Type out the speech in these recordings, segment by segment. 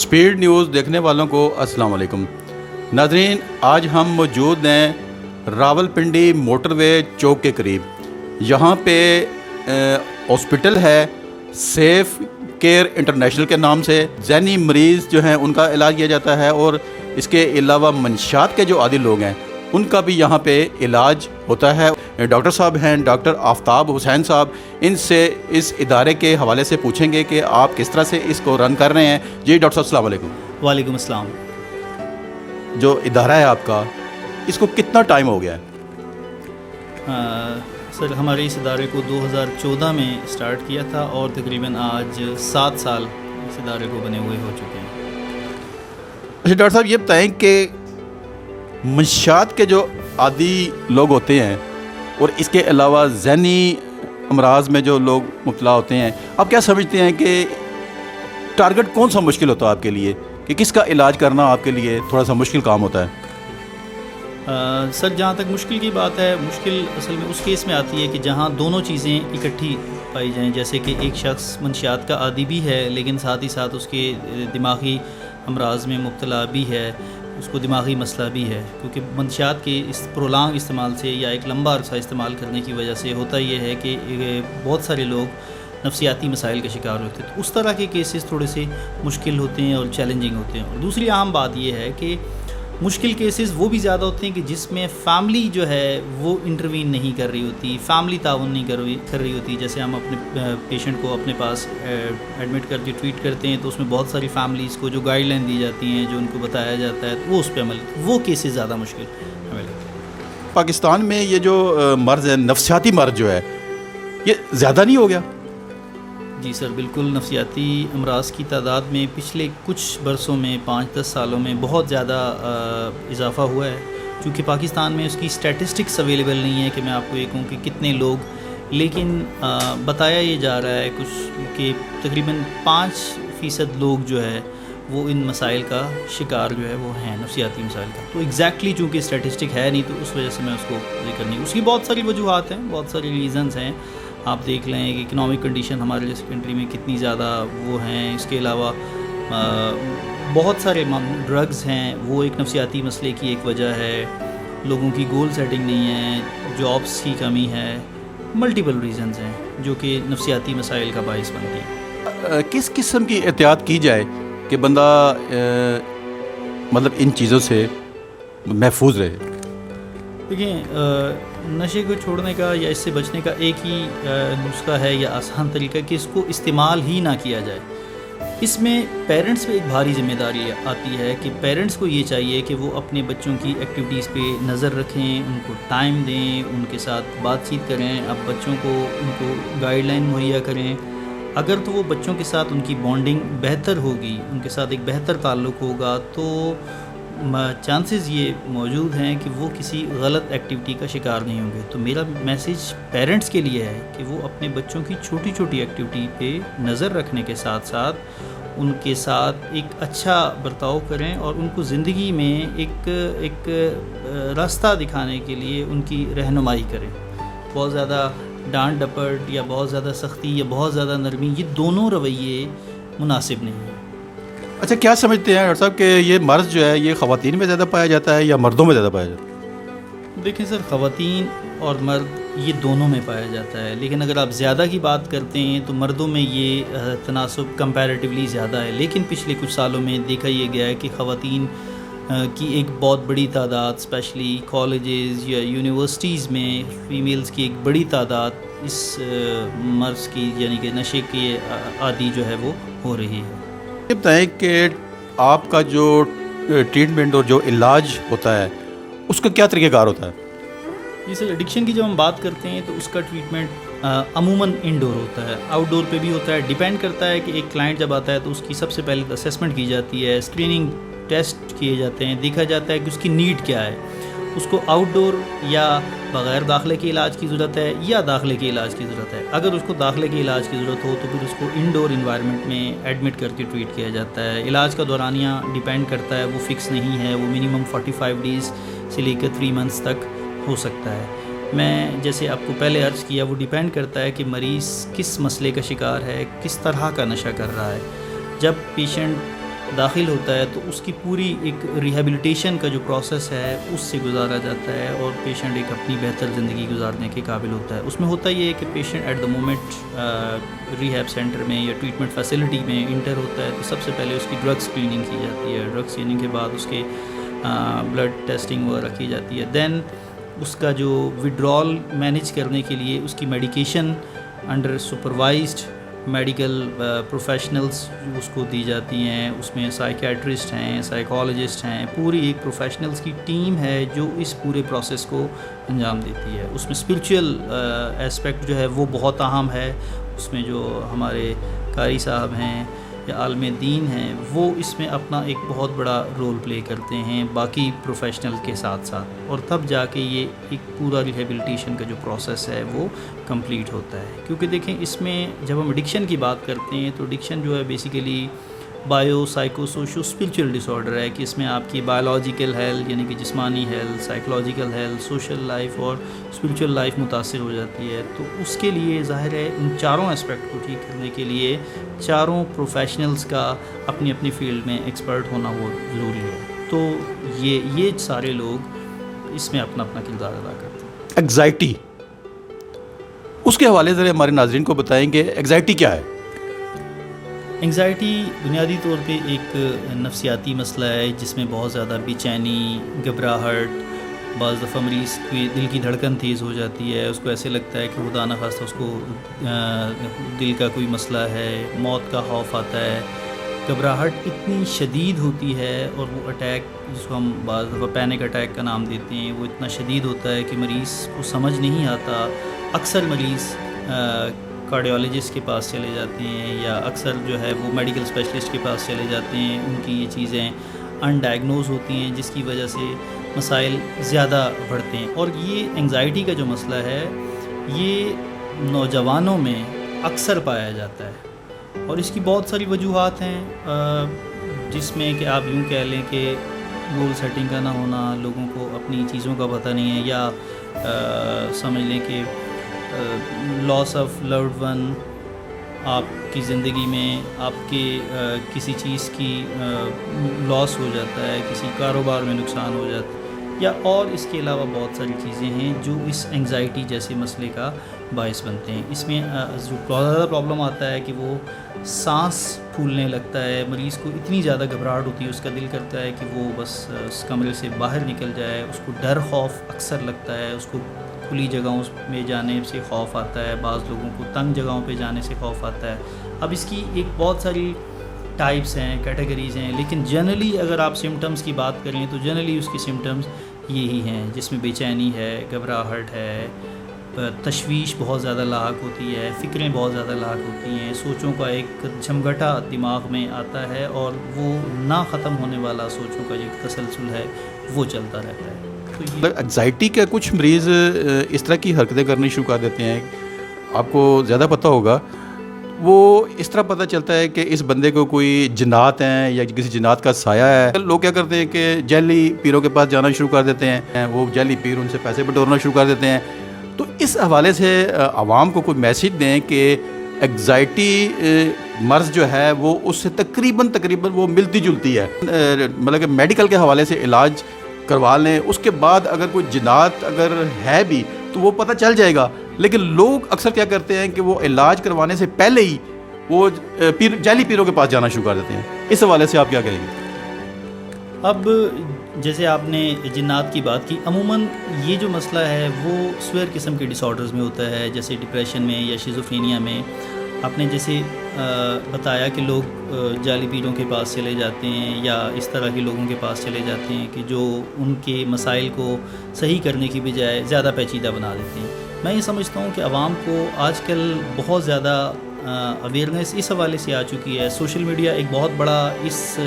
Speed news دیکھنے والوں کو السلام علیکم ناظرین، آج ہم موجود ہیں راولپنڈی موٹر وے چوک کے قریب۔ یہاں پہ ہاسپٹل ہے سیف کیئر انٹرنیشنل کے نام سے۔ ذہنی مریض جو ہیں ان کا علاج کیا جاتا ہے، اور اس کے علاوہ منشیات کے جو عادی لوگ ہیں ان کا بھی یہاں پہ علاج ہوتا ہے۔ ڈاکٹر صاحب ہیں ڈاکٹر آفتاب حسین صاحب، ان سے اس ادارے کے حوالے سے پوچھیں گے کہ آپ کس طرح سے اس کو رن کر رہے ہیں۔ جی ڈاکٹر صاحب السلام علیکم۔ وعلیکم السلام۔ جو ادارہ ہے آپ کا، اس کو کتنا ٹائم ہو گیا ہے؟ سر ہمارے اس ادارے کو 2014 میں اسٹارٹ کیا تھا، اور تقریباً آج 7 سال اس ادارے کو بنے ہوئے ہو چکے ہیں۔ اچھا ڈاکٹر صاحب، یہ بتائیں کہ منشیات کے جو عادی لوگ ہوتے ہیں اور اس کے علاوہ ذہنی امراض میں جو لوگ مبتلا ہوتے ہیں، آپ کیا سمجھتے ہیں کہ ٹارگٹ کون سا مشکل ہوتا ہے آپ کے لیے، کہ کس کا علاج کرنا آپ کے لیے تھوڑا سا مشکل کام ہوتا ہے؟ سر جہاں تک مشکل کی بات ہے، مشکل اصل میں اس کیس میں آتی ہے کہ جہاں دونوں چیزیں اکٹھی پائی جائیں، جیسے کہ ایک شخص منشیات کا عادی بھی ہے لیکن ساتھ ہی ساتھ اس کے دماغی امراض میں مبتلا بھی ہے، اس کو دماغی مسئلہ بھی ہے، کیونکہ منشیات کے اس پرولانگ استعمال سے یا ایک لمبا عرصہ استعمال کرنے کی وجہ سے ہوتا یہ ہے کہ بہت سارے لوگ نفسیاتی مسائل کا شکار ہوتے ہیں۔ تو اس طرح کے کیسز تھوڑے سے مشکل ہوتے ہیں اور چیلنجنگ ہوتے ہیں۔ اور دوسری اہم بات یہ ہے کہ مشکل کیسز وہ بھی زیادہ ہوتے ہیں کہ جس میں فیملی جو ہے وہ انٹروین نہیں کر رہی ہوتی، فیملی تعاون نہیں کر رہی ہوتی۔ جیسے ہم اپنے پیشنٹ کو اپنے پاس ایڈمٹ کر کے ٹریٹ کرتے ہیں، تو اس میں بہت ساری فیملیز کو جو گائیڈ لائن دی جاتی ہیں، جو ان کو بتایا جاتا ہے، وہ اس پہ عمل، وہ کیسز زیادہ مشکل ہمیں لگتا ہے۔ پاکستان میں یہ جو مرض ہے، نفسیاتی مرض جو ہے، یہ زیادہ نہیں ہو گیا؟ جی سر بالکل، نفسیاتی امراض کی تعداد میں پچھلے کچھ برسوں میں 5-10 سالوں میں بہت زیادہ اضافہ ہوا ہے۔ چونکہ پاکستان میں اس کی اسٹیٹسٹکس اویلیبل نہیں ہے کہ میں آپ کو یہ کہوں کہ کتنے لوگ، لیکن بتایا یہ جا رہا ہے کچھ کہ تقریباً 5% لوگ جو ہے وہ ان مسائل کا شکار جو ہے وہ ہیں، نفسیاتی مسائل کا۔ تو ایگزیکٹلی چونکہ اسٹیٹسٹک ہے نہیں، تو اس وجہ سے میں اس کو ذکر نہیں۔ اس کی بہت ساری وجوہات ہیں، بہت ساری ریزنز ہیں۔ آپ دیکھ لیں کہ اکنامک کنڈیشن ہمارے جیسے کنٹری میں کتنی زیادہ وہ ہیں، اس کے علاوہ بہت سارے ڈرگز ہیں، وہ ایک نفسیاتی مسئلے کی ایک وجہ ہے۔ لوگوں کی گول سیٹنگ نہیں ہے، جابس کی کمی ہے، ملٹیپل ریزنز ہیں جو کہ نفسیاتی مسائل کا باعث بنتی ہیں۔ کس قسم کی احتیاط کی جائے کہ بندہ مطلب ان چیزوں سے محفوظ رہے؟ دیکھیں، نشے کو چھوڑنے کا یا اس سے بچنے کا ایک ہی نسخہ ہے یا آسان طریقہ کہ اس کو استعمال ہی نہ کیا جائے۔ اس میں پیرنٹس پہ ایک بھاری ذمہ داری آتی ہے کہ پیرنٹس کو یہ چاہیے کہ وہ اپنے بچوں کی ایکٹیویٹیز پہ نظر رکھیں، ان کو ٹائم دیں، ان کے ساتھ بات چیت کریں، اب بچوں کو ان کو گائیڈ لائن مہیا کریں۔ اگر تو وہ بچوں کے ساتھ ان کی بانڈنگ بہتر ہوگی، ان کے ساتھ ایک بہتر تعلق ہوگا، تو چانسز یہ موجود ہیں کہ وہ کسی غلط ایکٹیویٹی کا شکار نہیں ہوں گے۔ تو میرا میسیج پیرنٹس کے لیے ہے کہ وہ اپنے بچوں کی چھوٹی چھوٹی ایکٹیویٹی پہ نظر رکھنے کے ساتھ ساتھ ان کے ساتھ ایک اچھا برتاؤ کریں، اور ان کو زندگی میں ایک راستہ دکھانے کے لیے ان کی رہنمائی کریں۔ بہت زیادہ ڈانٹ ڈپٹ یا بہت زیادہ سختی یا بہت زیادہ نرمی، یہ دونوں رویے مناسب نہیں ہیں۔ اچھا، کیا سمجھتے ہیں ڈاکٹر صاحب کہ یہ مرض جو ہے یہ خواتین میں زیادہ پایا جاتا ہے یا مردوں میں زیادہ پایا جاتا ہے؟ دیکھیں سر، خواتین اور مرد یہ دونوں میں پایا جاتا ہے، لیکن اگر آپ زیادہ کی بات کرتے ہیں تو مردوں میں یہ تناسب کمپیریٹیولی زیادہ ہے۔ لیکن پچھلے کچھ سالوں میں دیکھا یہ گیا ہے کہ خواتین کی ایک بہت بڑی تعداد، اسپیشلی کالجز یا یونیورسٹیز میں فیمیلز کی ایک بڑی تعداد اس مرض کی یعنی کہ نشے کے عادی جو ہے وہ ہو رہی ہے۔ یہ بتائیں کہ آپ کا جو ٹریٹمنٹ اور جو علاج ہوتا ہے اس کا کیا طریقہ کار ہوتا ہے؟ جی سر، ایڈکشن کی جب ہم بات کرتے ہیں تو اس کا ٹریٹمنٹ عموماً انڈور ہوتا ہے، آؤٹ ڈور پہ بھی ہوتا ہے۔ ڈیپینڈ کرتا ہے کہ ایک کلائنٹ جب آتا ہے تو اس کی سب سے پہلے اسیسمنٹ کی جاتی ہے، اسکریننگ ٹیسٹ کیے جاتے ہیں، دیکھا جاتا ہے کہ اس کی نیڈ کیا ہے، اس کو آؤٹ ڈور یا بغیر داخلے کے علاج کی ضرورت ہے یا داخلے کے علاج کی ضرورت ہے۔ اگر اس کو داخلے کے علاج کی ضرورت ہو تو پھر اس کو انڈور انوائرمنٹ میں ایڈمٹ کر کے ٹریٹ کیا جاتا ہے۔ علاج کا دورانیہ ڈیپینڈ کرتا ہے، وہ فکس نہیں ہے، وہ منیمم 45 ڈیز سے لے کر 3 منتھس تک ہو سکتا ہے۔ میں جیسے آپ کو پہلے عرض کیا، وہ ڈیپینڈ کرتا ہے کہ مریض کس مسئلے کا شکار ہے، کس طرح کا نشہ کر رہا ہے۔ جب پیشنٹ داخل ہوتا ہے تو اس کی پوری ایک ریہیبلیٹیشن کا جو پروسیس ہے اس سے گزارا جاتا ہے اور پیشنٹ ایک اپنی بہتر زندگی گزارنے کے قابل ہوتا ہے. اس میں ہوتا یہ ہے کہ patient at the moment rehab centre میں یا ٹریٹمنٹ فیسلٹی میں انٹر ہوتا ہے تو سب سے پہلے اس کی ڈرگ اسکریننگ کی جاتی ہے. ڈرگ اسکریننگ کے بعد اس کے بلڈ ٹیسٹنگ وغیرہ کی جاتی ہے. دین اس کا جو وڈرال مینیج کرنے کے لیے اس کی medication under supervised medical professionals اس کو دی جاتی ہیں. اس میں سائیکیٹرسٹ ہیں, سائیکالوجسٹ ہیں, پوری ایک پروفیشنلز کی ٹیم ہے جو اس پورے پروسیس کو انجام دیتی ہے. اس میں اسپریچول اسپیکٹ جو ہے وہ بہت اہم ہے. اس میں جو ہمارے قاری صاحب ہیں یا عالم دین ہیں وہ اس میں اپنا ایک بہت بڑا رول پلے کرتے ہیں باقی پروفیشنل کے ساتھ ساتھ, اور تب جا کے یہ ایک پورا ریہیبلیٹیشن کا جو پروسیس ہے وہ کمپلیٹ ہوتا ہے. کیونکہ دیکھیں اس میں جب ہم ایڈکشن کی بات کرتے ہیں تو ایڈکشن جو ہے basically bio psycho socio spiritual disorder ہے کہ اس میں آپ کی بایولوجیکل ہیلتھ یعنی کہ جسمانی health, psychological health, social life اور اسپریچول لائف متاثر ہو جاتی ہے. تو اس کے لیے ظاہر ہے ان چاروں اسپیکٹ کو ٹھیک کرنے کے لیے چاروں پروفیشنلز کا اپنی اپنی فیلڈ میں ایکسپرٹ ہونا وہ ضروری ہے. تو یہ سارے لوگ اس میں اپنا اپنا کردار ادا کرتے ہیں. انگزائٹی, اس کے حوالے سے ہمارے ناظرین کو بتائیں کہ انگزائٹی کیا ہے؟ انگزائٹی بنیادی طور پہ ایک نفسیاتی مسئلہ ہے جس میں بہت زیادہ بے چینی, گھبراہٹ, بعض دفعہ مریض کی دل کی دھڑکن تیز ہو جاتی ہے, اس کو ایسے لگتا ہے کہ خدا نخواستہ اس کو دل کا کوئی مسئلہ ہے, موت کا خوف آتا ہے. گھبراہٹ اتنی شدید ہوتی ہے اور وہ اٹیک جس کو ہم بعض دفعہ پینک اٹیک کا نام دیتے ہیں وہ اتنا شدید ہوتا ہے کہ مریض کو سمجھ نہیں آتا. اکثر مریض کارڈیالوجسٹ کے پاس چلے جاتے ہیں یا اکثر جو ہے وہ میڈیکل اسپیشلسٹ کے پاس چلے جاتے ہیں. ان کی یہ چیزیں انڈائگنوز ہوتی ہیں جس کی وجہ سے مسائل زیادہ بڑھتے ہیں. اور یہ انگزائٹی کا جو مسئلہ ہے یہ نوجوانوں میں اکثر پایا جاتا ہے اور اس کی بہت ساری وجوہات ہیں, جس میں کہ آپ یوں کہہ لیں کہ گول سیٹنگ کا نہ ہونا, لوگوں کو اپنی چیزوں کا پتہ نہیں ہے, یا سمجھ لیں کہ لاس آف لوڈ ون, آپ کی زندگی میں آپ کے کسی چیز کی لاس ہو جاتا ہے, کسی کاروبار میں نقصان ہو جاتا ہے, یا اور اس کے علاوہ بہت ساری چیزیں ہیں جو اس انگزائٹی جیسے مسئلے کا باعث بنتے ہیں. اس میں جو زیادہ پرابلم آتا ہے کہ وہ سانس پھولنے لگتا ہے, مریض کو اتنی زیادہ گھبراہٹ ہوتی ہے, اس کا دل کرتا ہے کہ وہ بس اس کمرے سے باہر نکل جائے. اس کو ڈر خوف اکثر لگتا ہے, اس کو کھلی جگہوں میں جانے سے خوف آتا ہے, بعض لوگوں کو تنگ جگہوں پہ جانے سے خوف آتا ہے. اب اس کی ایک بہت ساری ٹائپس ہیں, کیٹیگریز ہیں, لیکن جنرلی اگر آپ سمٹمز کی بات کریں تو جنرلی اس کی سمٹمز یہی ہیں جس میں بے چینی ہے, گھبراہٹ ہے, تشویش بہت زیادہ لاحق ہوتی ہے, فکریں بہت زیادہ لاحق ہوتی ہیں, سوچوں کا ایک جھمگھٹا دماغ میں آتا ہے اور وہ نہ ختم ہونے والا سوچوں کا جو تسلسل ہے وہ چلتا رہتا ہے. انگزائٹی کے کچھ مریض اس طرح کی حرکتیں کرنی شروع کر دیتے ہیں, آپ کو زیادہ پتہ ہوگا, وہ اس طرح پتہ چلتا ہے کہ اس بندے کو کوئی جنات ہیں یا کسی جنات کا سایہ ہے. لوگ کیا کرتے ہیں کہ جعلی پیروں کے پاس جانا شروع کر دیتے ہیں, وہ جعلی پیر ان سے پیسے بٹورنا شروع کر دیتے ہیں. تو اس حوالے سے عوام کو کوئی میسیج دیں کہ انگزائٹی مرض جو ہے وہ اس سے تقریباً وہ ملتی جلتی ہے, مطلب کہ میڈیکل کے حوالے سے علاج کروا لیں, اس کے بعد اگر کوئی جنات اگر ہے بھی تو وہ پتہ چل جائے گا. لیکن لوگ اکثر کیا کرتے ہیں کہ وہ علاج کروانے سے پہلے ہی وہ جعلی پیروں کے پاس جانا شروع کر دیتے ہیں. اس حوالے سے آپ کیا کہیں گے؟ اب جیسے آپ نے جنات کی بات کی, عموماً یہ جو مسئلہ ہے وہ سویر قسم کے ڈس آرڈرز میں ہوتا ہے, جیسے ڈپریشن میں یا شیزوفرینیا میں. آپ نے جیسے بتایا کہ لوگ جعلی پیروں کے پاس چلے جاتے ہیں یا اس طرح کے لوگوں کے پاس چلے جاتے ہیں کہ جو ان کے مسائل کو صحیح کرنے کی بجائے زیادہ پیچیدہ بنا دیتے ہیں. میں یہ سمجھتا ہوں کہ عوام کو آج کل بہت زیادہ اویئرنیس اس حوالے سے آ چکی ہے. سوشل میڈیا ایک بہت بڑا اس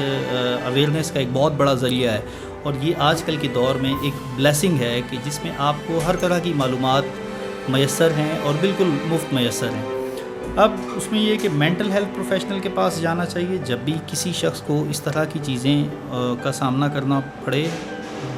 اویئرنیس کا ایک بہت بڑا ذریعہ ہے, اور یہ آج کل کے دور میں ایک بلیسنگ ہے کہ جس میں آپ کو ہر طرح کی معلومات میسر ہیں اور بالکل مفت میسر ہیں. اب اس میں یہ کہ مینٹل ہیلتھ پروفیشنل کے پاس جانا چاہیے جب بھی کسی شخص کو اس طرح کی چیزیں کا سامنا کرنا پڑے,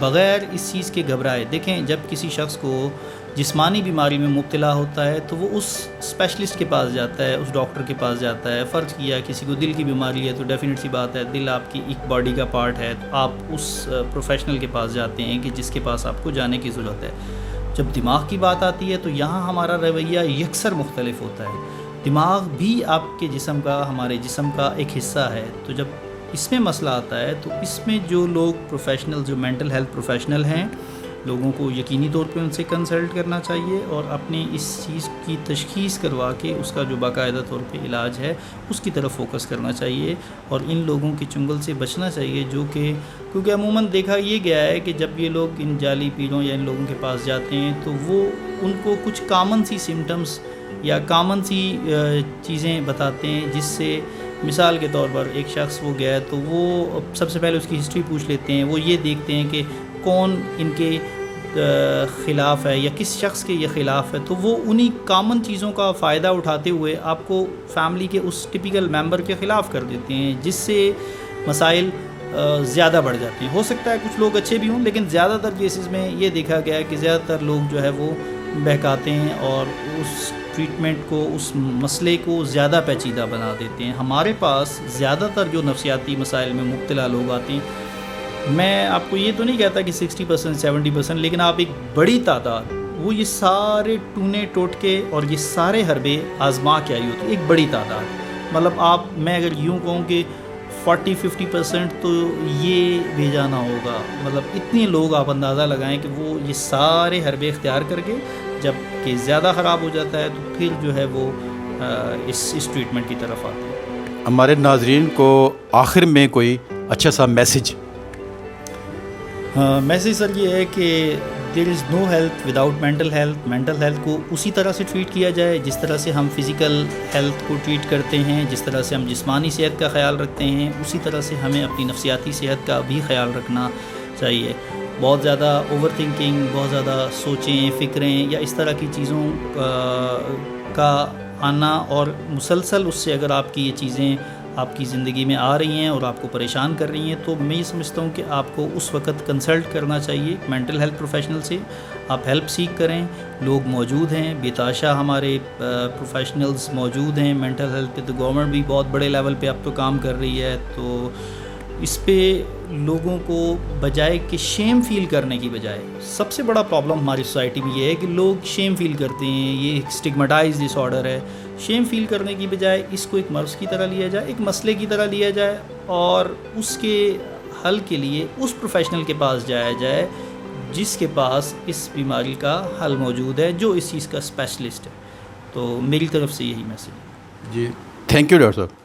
بغیر اس چیز کے گھبرائے. دیکھیں, جب کسی شخص کو جسمانی بیماری میں مبتلا ہوتا ہے تو وہ اس اسپیشلسٹ کے پاس جاتا ہے, اس ڈاکٹر کے پاس جاتا ہے. فرض کیا کسی کو دل کی بیماری ہے تو ڈیفینیٹ سی بات ہے, دل آپ کی ایک باڈی کا پارٹ ہے, تو آپ اس پروفیشنل کے پاس جاتے ہیں کہ جس کے پاس آپ کو جانے کی ضرورت ہے. جب دماغ کی بات آتی ہے تو یہاں ہمارا رویہ یکسر مختلف ہوتا ہے. دماغ بھی آپ کے جسم کا, ہمارے جسم کا ایک حصہ ہے. تو جب اس میں مسئلہ آتا ہے تو اس میں جو لوگ پروفیشنل, جو مینٹل ہیلتھ پروفیشنل ہیں, لوگوں کو یقینی طور پہ ان سے کنسلٹ کرنا چاہیے اور اپنی اس چیز کی تشخیص کروا کے اس کا جو باقاعدہ طور پہ علاج ہے اس کی طرف فوکس کرنا چاہیے اور ان لوگوں کے چنگل سے بچنا چاہیے جو کہ, کیونکہ عموماً دیکھا یہ گیا ہے کہ جب یہ لوگ ان جعلی پیروں یا ان لوگوں کے پاس جاتے ہیں تو وہ ان کو کچھ کامن سی سمٹمز یا کامن سی چیزیں بتاتے ہیں, جس سے مثال کے طور پر ایک شخص وہ گیا تو وہ سب سے پہلے اس کی ہسٹری پوچھ لیتے ہیں. وہ یہ دیکھتے ہیں کہ کون ان کے خلاف ہے یا کس شخص کے یہ خلاف ہے, تو وہ انہی کامن چیزوں کا فائدہ اٹھاتے ہوئے آپ کو فیملی کے اس ٹپیکل ممبر کے خلاف کر دیتے ہیں, جس سے مسائل زیادہ بڑھ جاتے ہیں. ہو سکتا ہے کچھ لوگ اچھے بھی ہوں, لیکن زیادہ تر کیسز میں یہ دیکھا گیا ہے کہ زیادہ تر لوگ جو ہے وہ بہکاتے ہیں اور اس ٹریٹمنٹ کو, اس مسئلے کو زیادہ پیچیدہ بنا دیتے ہیں. ہمارے پاس زیادہ تر جو نفسیاتی مسائل میں مبتلا لوگ آتے ہیں, میں آپ کو یہ تو نہیں کہتا کہ 60% 70%, لیکن آپ ایک بڑی تعداد, وہ یہ سارے ٹونے ٹوٹکے اور یہ سارے حربے آزما کے آئی ہوتی ہے, ایک بڑی تعداد. مطلب آپ, میں اگر یوں کہوں کہ 40-50% تو یہ بھیجانا ہوگا. مطلب اتنے لوگ آپ اندازہ لگائیں کہ وہ یہ سارے حربے اختیار کر کے جب کہ زیادہ خراب ہو جاتا ہے تو پھر جو ہے وہ اس ٹریٹمنٹ کی طرف آتے ہیں. ہمارے ناظرین کو آخر میں کوئی اچھا سا میسج. میسیج سر یہ ہے کہ there is no health without mental health. Mental health کو اسی طرح سے ٹریٹ کیا جائے جس طرح سے ہم فزیکل ہیلتھ کو ٹریٹ کرتے ہیں, جس طرح سے ہم جسمانی صحت کا خیال رکھتے ہیں, اسی طرح سے ہمیں اپنی نفسیاتی صحت کا بھی خیال رکھنا چاہیے. بہت زیادہ اوور تھنکنگ, بہت زیادہ سوچیں, فکریں یا اس طرح کی چیزوں کا آنا اور مسلسل اس سے اگر آپ کی یہ چیزیں آپ کی زندگی میں آ رہی ہیں اور آپ کو پریشان کر رہی ہیں, تو میں یہ سمجھتا ہوں کہ آپ کو اس وقت کنسلٹ کرنا چاہیے مینٹل ہیلتھ پروفیشنل سے. آپ ہیلپ سیکھ کریں, لوگ موجود ہیں, بے تحاشا ہمارے پروفیشنلز موجود ہیں مینٹل ہیلتھ پہ. تو گورنمنٹ بھی بہت بڑے لیول پہ اب تو کام کر رہی ہے. تو اس پہ لوگوں کو بجائے کہ شیم فیل کرنے کی بجائے, سب سے بڑا پرابلم ہماری سوسائٹی میں یہ ہے کہ لوگ شیم فیل کرتے ہیں. یہ ایک اسٹگماٹائز ڈس آرڈر ہے. شیم فیل کرنے کی بجائے اس کو ایک مرض کی طرح لیا جائے, ایک مسئلے کی طرح لیا جائے اور اس کے حل کے لیے اس پروفیشنل کے پاس جایا جائے جس کے پاس اس بیماری کا حل موجود ہے, جو اس چیز کا اسپیشلسٹ ہے. تو میری طرف سے یہی میسیج ہے. جی, تھینک یو ڈاکٹر صاحب.